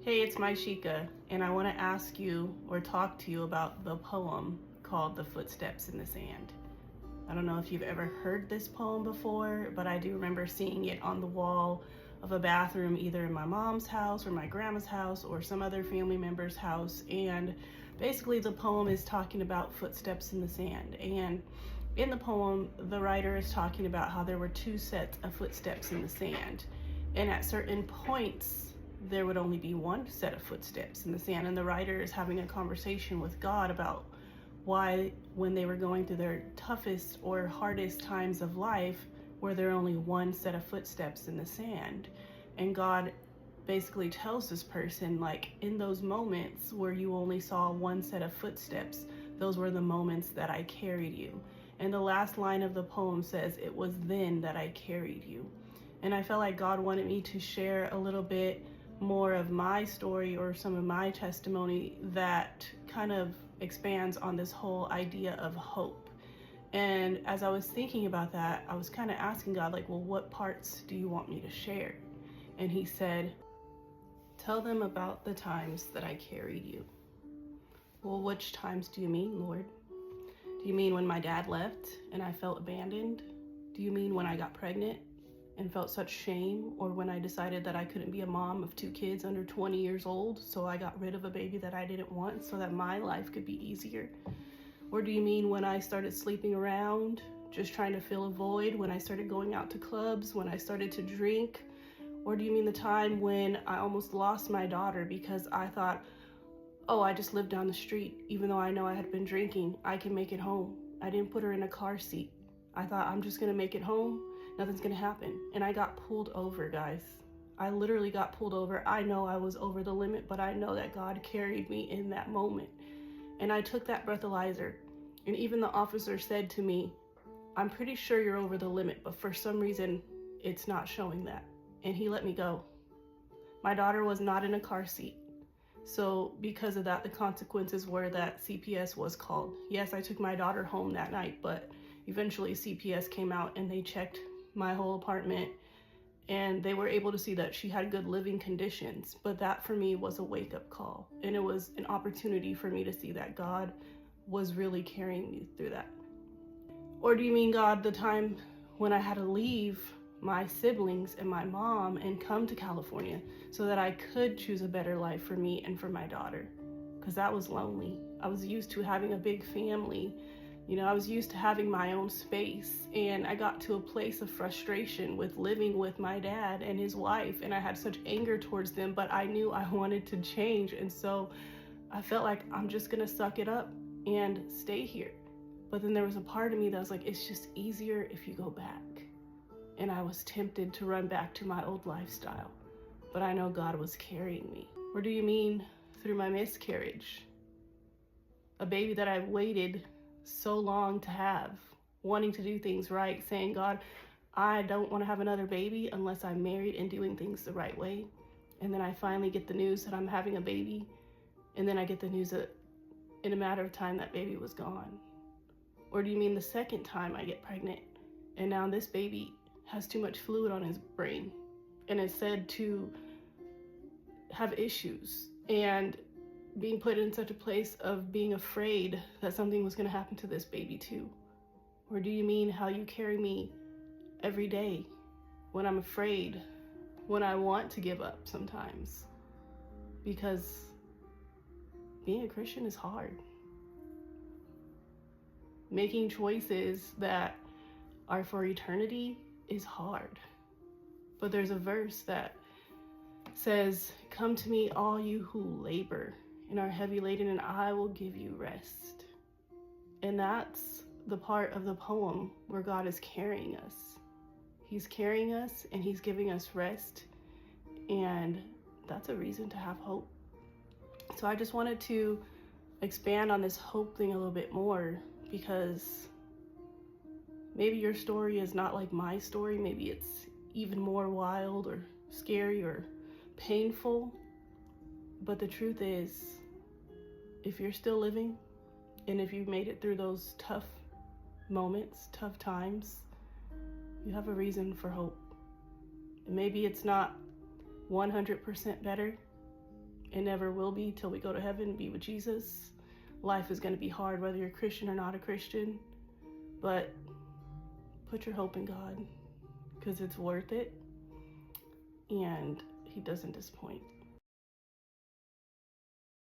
Hey, it's Maishika, and I want to ask you or talk to you about the poem called The Footsteps in the Sand. I don't know if you've ever heard this poem before, but I do remember seeing it on the wall of a bathroom, either in my mom's house or my grandma's house or some other family member's house. And basically, the poem is talking about footsteps in the sand. And in the poem, the writer is talking about how there were two sets of footsteps in the sand. And at certain points, there would only be one set of footsteps in the sand. And the writer is having a conversation with God about why, when they were going through their toughest or hardest times of life, were there only one set of footsteps in the sand. And God basically tells this person, like, in those moments where you only saw one set of footsteps, those were the moments that I carried you. And the last line of the poem says, "It was then that I carried you." And I felt like God wanted me to share a little bit more of my story or some of my testimony that kind of expands on this whole idea of hope. And as I was thinking about that, I was kind of asking God, like, well, what parts do you want me to share? And he said, tell them about the times that I carried you. Well, which times do you mean, Lord? Do you mean when my dad left and I felt abandoned? Do you mean when I got pregnant and felt such shame, or when I decided that I couldn't be a mom of 2 kids under 20 years old, so I got rid of a baby that I didn't want so that my life could be easier? Or do you mean when I started sleeping around, just trying to fill a void, when I started going out to clubs, when I started to drink? Or do you mean the time when I almost lost my daughter because I thought, oh, I just live down the street, even though I know I had been drinking, I can make it home. I didn't put her in a car seat. I thought, I'm just gonna make it home, nothing's gonna happen. And I got pulled over, guys. I literally got pulled over. I know I was over the limit, but I know that God carried me in that moment. And I took that breathalyzer, and even the officer said to me, I'm pretty sure you're over the limit, but for some reason, it's not showing that. And he let me go. My daughter was not in a car seat. So because of that, the consequences were that CPS was called. Yes, I took my daughter home that night, but eventually CPS came out and they checked my whole apartment, and they were able to see that she had good living conditions. But that for me was a wake-up call, and it was an opportunity for me to see that God was really carrying me through that. Or do you mean, God, the time when I had to leave my siblings and my mom and come to California so that I could choose a better life for me and for my daughter? Because that was lonely. I was used to having a big family. You know, I was used to having my own space, and I got to a place of frustration with living with my dad and his wife, and I had such anger towards them, but I knew I wanted to change. And so I felt like I'm just gonna suck it up and stay here. But then there was a part of me that was like, it's just easier if you go back. And I was tempted to run back to my old lifestyle, but I know God was carrying me. Or do you mean through my miscarriage? A baby that I've waited so long to have, wanting to do things right, saying, God, I don't want to have another baby unless I'm married and doing things the right way. And then I finally get the news that I'm having a baby, and then I get the news that in a matter of time that baby was gone. Or do you mean the second time I get pregnant, and now this baby has too much fluid on his brain and is said to have issues, and being put in such a place of being afraid that something was going to happen to this baby too? Or do you mean how you carry me every day when I'm afraid, when I want to give up sometimes? Because being a Christian is hard. Making choices that are for eternity is hard. But there's a verse that says, come to me, all you who labor and are heavy laden, and I will give you rest. And that's the part of the poem where God is carrying us. He's carrying us and he's giving us rest. And that's a reason to have hope. So I just wanted to expand on this hope thing a little bit more, because maybe your story is not like my story. Maybe it's even more wild or scary or painful. But the truth is, if you're still living, and if you've made it through those tough moments, tough times, you have a reason for hope. And maybe it's not 100% better, It never will be till we go to heaven and be with Jesus. Life is going to be hard whether you're a Christian or not a Christian. But put your hope in God, because it's worth it. And he doesn't disappoint.